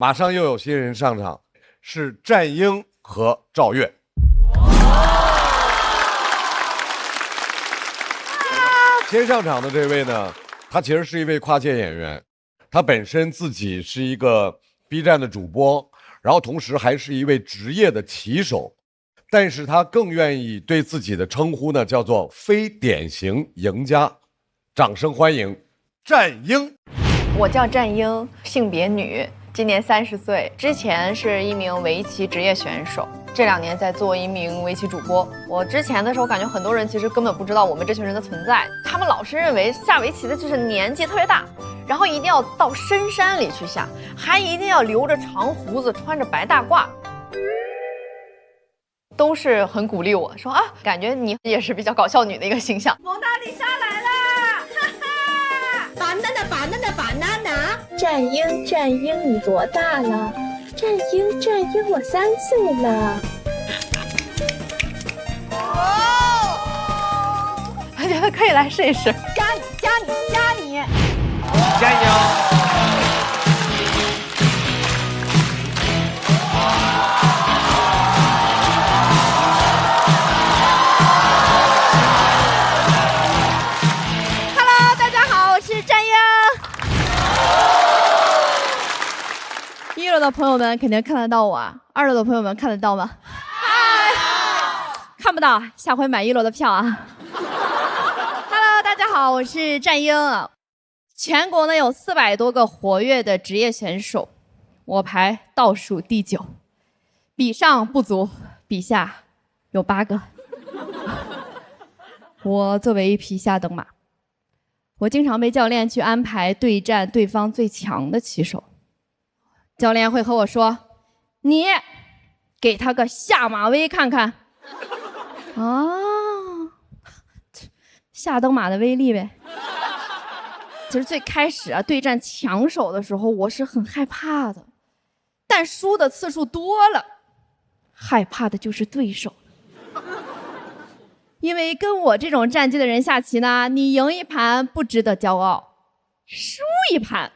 马上又有新人上场，是战英和赵越。先上场的这位呢，他其实是一位跨界演员，他本身自己是一个 B 站的主播，然后同时还是一位职业的棋手，但是他更愿意对自己的称呼呢叫做非典型赢家。掌声欢迎战英。我叫战英，性别女，今年30岁，之前是一名围棋职业选手，这2年在做一名围棋主播。我之前的时候感觉很多人其实根本不知道我们这群人的存在，他们老是认为下围棋的就是年纪特别大，然后一定要到深山里去下，还一定要留着长胡子，穿着白大褂，都是很鼓励我说啊，感觉你也是比较搞笑女的一个形象。蒙娜丽莎来了，哈哈！banana， 战英，你多大了？战英，我3岁了。我觉得可以来试一试。加你！加油！1楼的朋友们肯定看得到我啊，2楼的朋友们看得到吗？嗨，看不到，下回买1楼的票啊。Hello， 大家好，我是战英。全国呢有400多个活跃的职业选手，我排倒数第9，比上不足，比下有8个。我作为一匹下等马，我经常被教练去安排对战对方最强的棋手。教练会和我说：“你给他个下马威看看。”啊，下等马的威力呗。其实最开始啊，对战强手的时候，我是很害怕的，但输的次数多了，害怕的就是对手。因为跟我这种战绩的人下棋呢，你赢一盘不值得骄傲，输一盘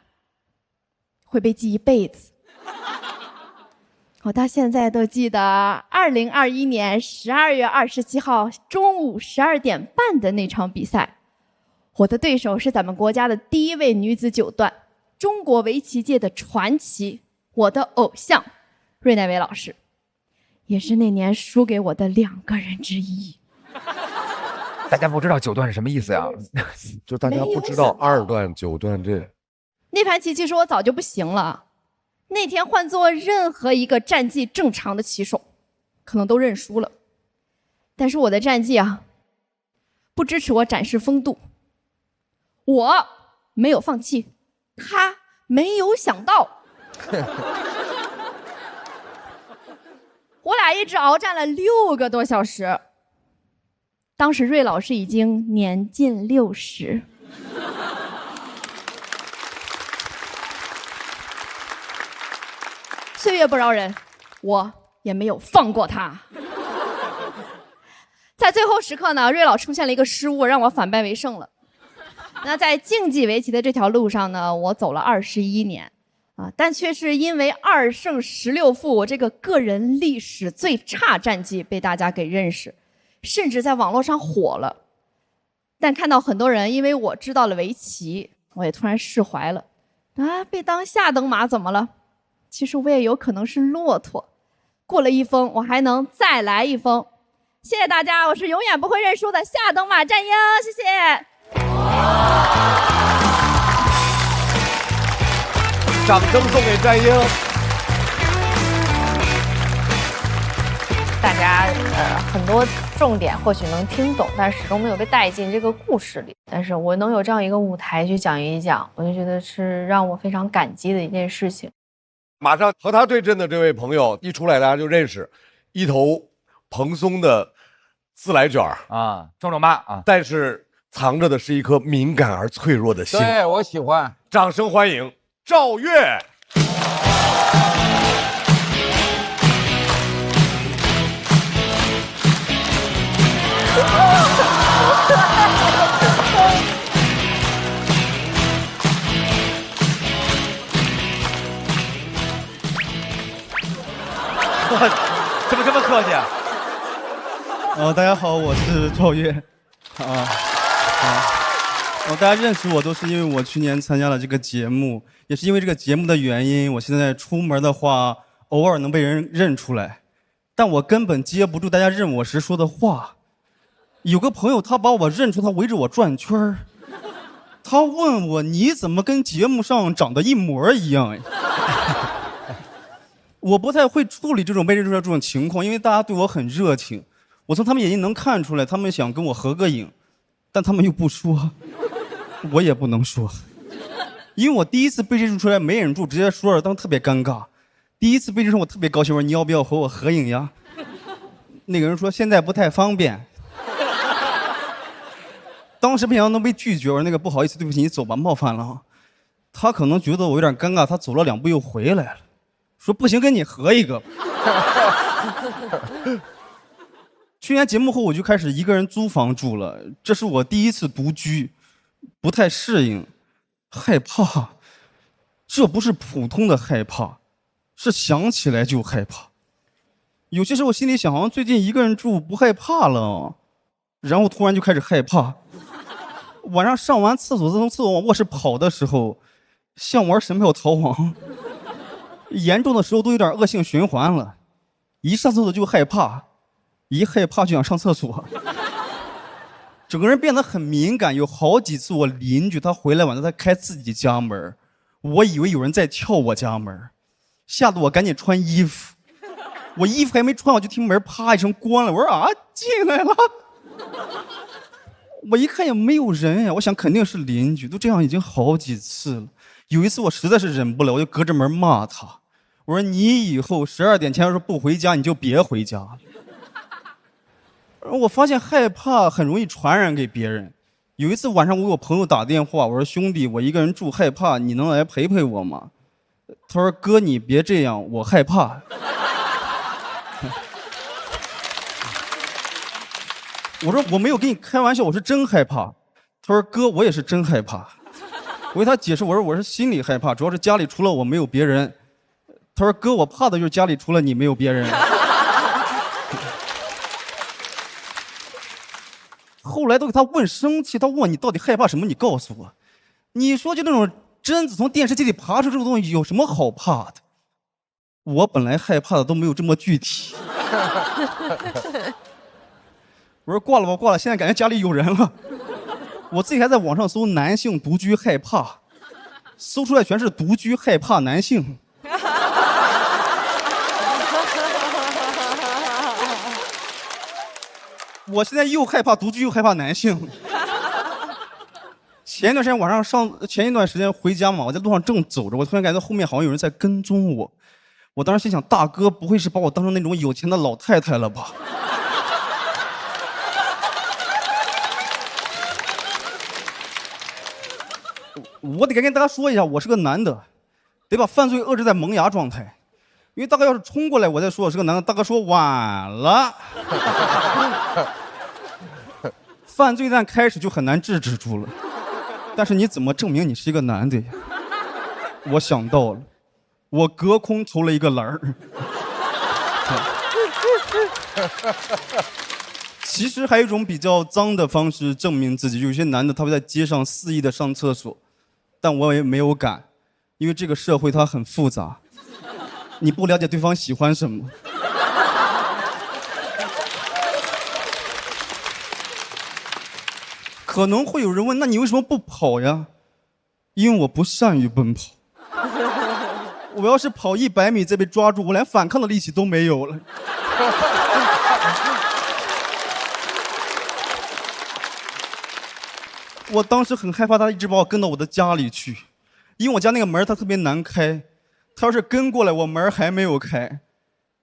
会被记一辈子。我到现在都记得2021年12月27号中午12点半的那场比赛，我的对手是咱们国家的第1位女子9段，中国围棋界的传奇，我的偶像芮乃薇老师，也是那年输给我的2个人之一。大家不知道9段是什么意思呀？就大家不知道2段、9段这。那盘棋其实我早就不行了。那天换做任何一个战绩正常的棋手，可能都认输了。但是我的战绩啊，不支持我展示风度。我没有放弃，他没有想到。我俩一直鏖战了6个多小时。当时芮老师已经年近60。岁月不饶人，我也没有放过他。在最后时刻呢，芮老出现了一个失误，让我反败为胜了。那在竞技围棋的这条路上呢，我走了21年啊，但却是因为2胜16负，我这个个人历史最差战绩被大家给认识，甚至在网络上火了。但看到很多人因为我知道了围棋，我也突然释怀了。啊，被当下等马怎么了？其实我也有可能是骆驼，过了一封，我还能再来一封。谢谢大家，我是永远不会认输的下等马战英，谢谢。掌声送给战英。大家很多重点或许能听懂，但是始终没有被带进这个故事里。但是我能有这样一个舞台去讲一讲，我就觉得是让我非常感激的一件事情。马上和他对阵的这位朋友一出来，大家就认识，一头蓬松的自来卷啊，壮妈啊，但是藏着的是一颗敏感而脆弱的心。对，我喜欢。掌声欢迎赵越。怎么这么客气啊？大家好，我是赵月。大家认识我都是因为我去年参加了这个节目，也是因为这个节目的原因，我现在出门的话偶尔能被人认出来，但我根本接不住大家认我时说的话。有个朋友他把我认出，他围着我转圈儿，他问我你怎么跟节目上长得一模一样呀？我不太会处理这种被认出来这种情况，因为大家对我很热情，我从他们眼睛能看出来，他们想跟我合个影，但他们又不说，我也不能说，因为我第一次被认出来没忍住，直接说了，当时特别尴尬。第一次被认出我特别高兴，我说你要不要和我合影呀？那个人说现在不太方便。当时没想到能被拒绝，我说那个不好意思，对不起，你走吧，冒犯了。他可能觉得我有点尴尬，他走了2步又回来了，说不行，跟你合一个。去年节目后我就开始一个人租房住了，这是我第一次独居，不太适应，害怕。这不是普通的害怕，是想起来就害怕。有些时候我心里想，好像最近一个人住不害怕了，然后突然就开始害怕。晚上上完厕所从厕所往卧室跑的时候，像玩神庙逃亡，严重的时候都有点恶性循环了，一上厕所就害怕，一害怕就想上厕所，整个人变得很敏感。有好几次我邻居他回来晚上他开自己家门，我以为有人在撬我家门，吓得我赶紧穿衣服，我衣服还没穿我就听门啪一声关了，我说啊进来了。我一看也没有人呀，我想肯定是邻居，都这样已经好几次了。有一次我实在是忍不了，我就隔着门骂他，我说你以后12点前要是不回家你就别回家了。我发现害怕很容易传染给别人。有一次晚上我给我朋友打电话，我说兄弟，我一个人住害怕，你能来陪陪我吗？他说哥你别这样，我害怕。我说我没有跟你开玩笑，我是真害怕。他说哥我也是真害怕。我给他解释，我说我是心里害怕，主要是家里除了我没有别人。他说哥我怕的就是家里除了你没有别人。后来都给他问生气，他问我你到底害怕什么，你告诉我。你说就那种贞子从电视机里爬出这种东西有什么好怕的？我本来害怕的都没有这么具体。我说挂了吧，挂了，现在感觉家里有人了。我自己还在网上搜男性独居害怕，搜出来全是独居害怕男性。我现在又害怕独居又害怕男性。前一段时间回家嘛，我在路上正走着，我突然感觉后面好像有人在跟踪我。我当时心想，大哥不会是把我当成那种有钱的老太太了吧？我得跟大家说一下，我是个男的，得把犯罪遏制在萌芽状态。因为大哥要是冲过来，我再说我是个男的，大哥说晚了。犯罪一旦开始就很难制止住了。但是你怎么证明你是一个男的呀？我想到了，我隔空抽了一个篮儿。其实还有一种比较脏的方式证明自己，有些男的他会在街上肆意的上厕所，但我也没有敢，因为这个社会它很复杂，你不了解对方喜欢什么。可能会有人问，那你为什么不跑呀？因为我不善于奔跑。我要是跑100米再被抓住，我连反抗的力气都没有了。我当时很害怕他一直把我跟到我的家里去，因为我家那个门他特别难开，他要是跟过来我门还没有开，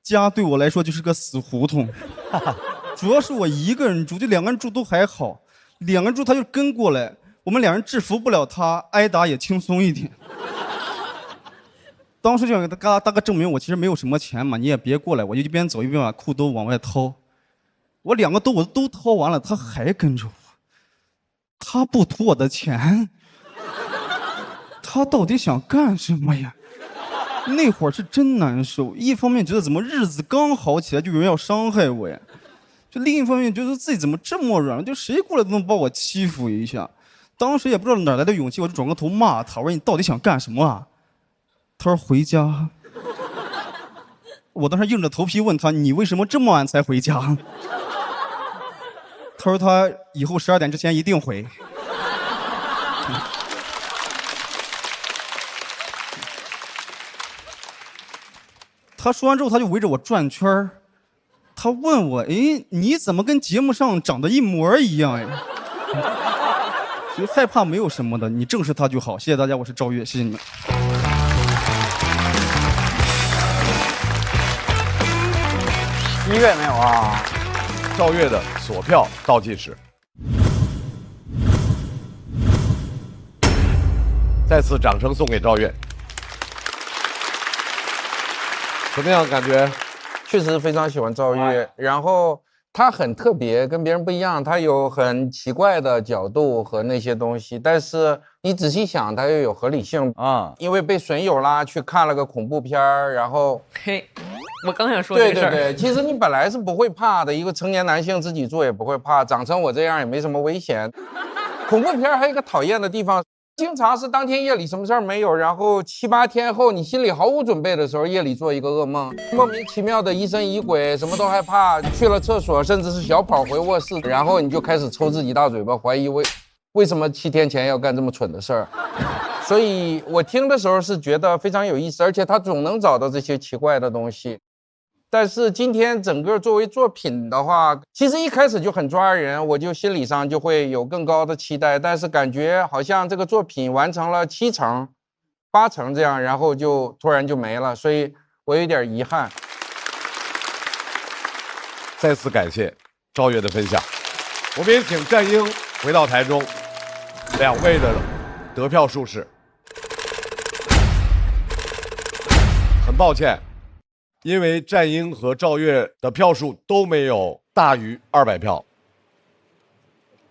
家对我来说就是个死胡同。主要是我一个人住，就2个人住都还好，2个人住他就跟过来，我们2人制服不了他，挨打也轻松一点。当时就想给他大哥证明我其实没有什么钱嘛，你也别过来，我就一边走一边把裤兜往外掏。我2个兜我都掏完了，他还跟着我。他不图我的钱，他到底想干什么呀？那会儿是真难受，一方面觉得怎么日子刚好起来就有人要伤害我呀，就另一方面觉得自己怎么这么软，就谁过来都能把我欺负一下。当时也不知道哪来的勇气，我就转过头骂他，我说你到底想干什么啊？他说回家。我当时硬着头皮问他，你为什么这么晚才回家？他说他以后12点之前一定回。他说完之后，他就围着我转圈儿，他问我：“哎，你怎么跟节目上长得一模一样呀？”所以害怕没有什么的，你正视他就好。谢谢大家，我是赵越，谢谢你们。1月没有啊？赵越的锁票倒计时，再次掌声送给赵越。怎么样？感觉？确实非常喜欢赵越，然后他很特别，跟别人不一样，他有很奇怪的角度和那些东西，但是你仔细想，他又有合理性啊。因为被损友啦，去看了个恐怖片儿，然后嘿，我刚想说这个事儿。对，其实你本来是不会怕的，一个成年男性自己做也不会怕，长成我这样也没什么危险。恐怖片还有一个讨厌的地方。经常是当天夜里什么事儿没有，然后7、8天后你心里毫无准备的时候，夜里做一个噩梦，莫名其妙的疑神疑鬼，什么都害怕，去了厕所甚至是小跑回卧室，然后你就开始抽自己大嘴巴，怀疑为什么7天前要干这么蠢的事儿。所以我听的时候是觉得非常有意思，而且他总能找到这些奇怪的东西。但是今天整个作为作品的话，其实一开始就很抓人，我就心理上就会有更高的期待，但是感觉好像这个作品完成了7成、8成这样，然后就突然就没了，所以我有点遗憾。再次感谢赵越的分享，我们也请战英回到台中，2位的得票数是，很抱歉。因为战英和赵越的票数都没有大于200票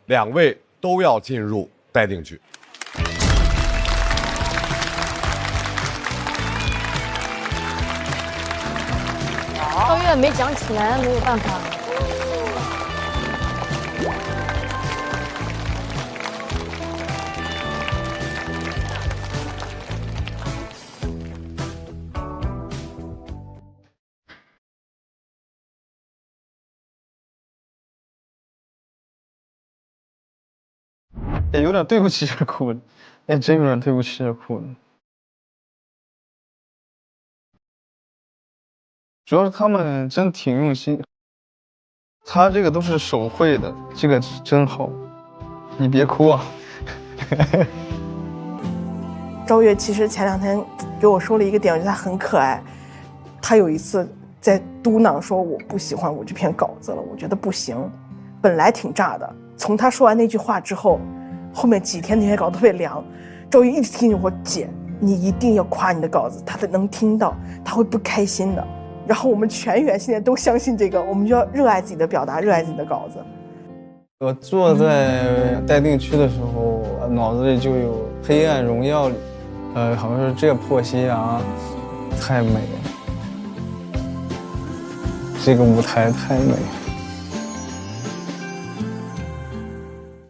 ，2位都要进入待定区。赵越没讲起来，没有办法。也有点对不起这库子，真有点对不起这库子。主要是他们真挺用心，他这个都是手绘的，这个真好。你别哭啊。赵越其实前2天给我说了一个点，我觉得他很可爱。他有一次在嘟囔说我不喜欢我这篇稿子了，我觉得不行。本来挺炸的，从他说完那句话之后。后面几天那些稿特别凉，赵越一直听着我姐，你一定要夸你的稿子，他能听到，他会不开心的。然后我们全员现在都相信这个，我们就要热爱自己的表达，热爱自己的稿子。我坐在待定区的时候，脑子里就有《黑暗荣耀》里，好像是这破夕阳太美了，这个舞台太美了。